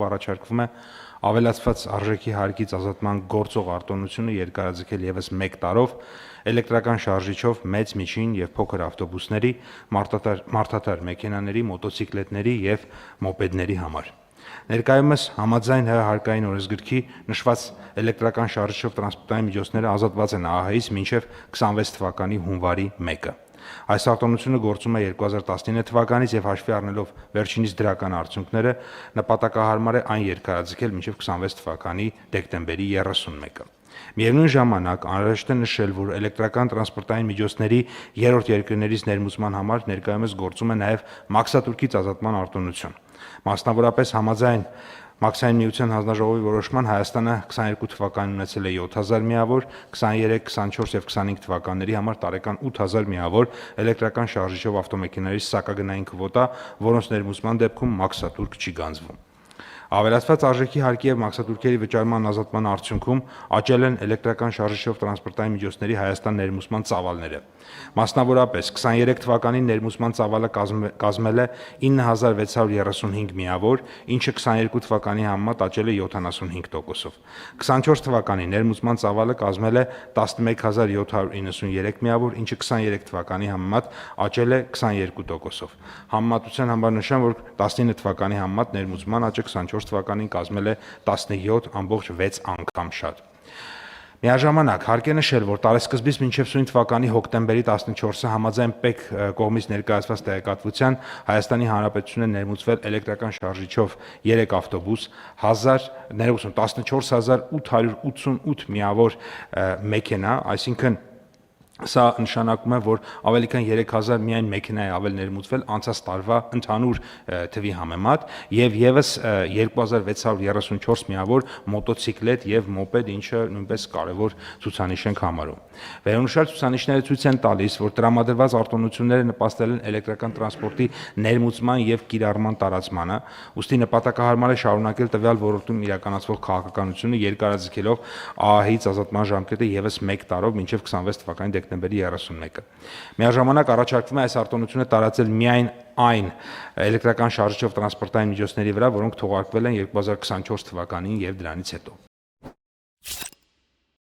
սկզբում առաջարկվում է ավելացված արժեքի հարկից ազատման գործող արտոնությունը երկարաձգել ևս 1 տարով էլեկտրական շարժիչով մեծ, միջին եւ փոքր ավտոբուսների, մարդատար մեքենաների, մոտոցիկլետների եւ մոպեդների համար։ Ներկայումս համաձայն ՀՀ հարկային օրենսգրքի նշված էլեկտրական շարժիչով տրանսպորտային միջոցները ազատված են ԱԱՀ-ից մինչև 26 թվականի հունվարի 1-ը։ Այս արտոնությունը գործում է 2019 թվականից եւ հաշվի առնելով վերջինիս դրական արդյունքները նպատակահարմար է այն երկարաձգել մինչև 26 թվականի դեկտեմբերի 31-ը։ Միևնույն ժամանակ անհրաժեշտ է նշել, որ էլեկտրական տրանսպորտային միջոցների երրորդ երկրներից ներմուծման համար ներկայումս գործում է նաև մաքսատուրքից ազատման արտոնություն։ Մասնավորապես համաձայն Մաքսային միության հանձնաժողովի որոշման Հայաստանը 22 թվականին ունեցել է 7000 միավոր, 23, 24 եւ 25 թվականների համար տարեկան 8000 միավոր էլեկտրական շարժիչով ավտոմեքենաների սակագնային քվոտա, որոնց ներմուծման դեպքում մաքսատուրք չի գանձվում։ Ավելացված արժեքի հարկի եւ մաքսատուրքերի վճարման ազատման արդյունքում աճել են էլեկտրական շարժիչով տրանսպորտային միջոցների Հայաստան ներմուծման ծավալները։ Մասնավորապես 23 թվականին ներմուծման ծավալը կազմել է 9635 միավոր, ինչը 22 թվականի համեմատ աճել է 75%-ով։ 24 թվականին ներմուծման ծավալը կազմել է 11793 միավոր, ինչը 23 թվականի համեմատ աճել է 22%-ով։ Համեմատության համար նշեմ, որ 19 թվականի համեմատ ներմուծման աճը 24 թվականին կազմել է 17.6 անգամ շատ։ Միաժամանակ հարկ է նշել, որ տարեսկզբից մինչև սույն թվականի հոկտեմբերի 14-ը համաձայն ՊԵԿ կողմից ներկայացված տեղեկատվության Հայաստանի Հանրապետությունը ներմուծվել էլեկտրական շարժիչով 3 ավտոբուս, 14888 միավոր մեքենա, այսինքն սա նշանակում է, որ ավելի քան 3000 միայն մեքենա է ավել ներմուծվել անցած տարվա ընդհանուր թվի համեմատ եւ եւս 2634 միավոր մոտոցիկլետ եւ մոպեդ, ինչը նույնպես կարեւոր ցուցանիշ ենք համարում։ Վերոնշյալ ցուցանիշները ցույց են տալիս, որ տրամադրված արտոնությունները նպաստել են էլեկտրական տրանսպորտի ներմուծման եւ կիրառման տարածմանը, ուստի նպատակահարմար է շարունակել տվյալ ոլորտում իրականացվող քաղաքականությունը երկարաձգելով ԱԱՀ-ից ազատման ժամկետը եւս 1 տարով մինչեւ 26 թվականի դեկտեմբերի 31-ը։ Միաժամանակ առաջարկվում է այս արտոնությունը տարածել միայն այն էլեկտրական շարժիչով տրանսպորտային միջոցների վրա, որոնք թողարկվել են 2024 թվականին եւ դրանից հետո։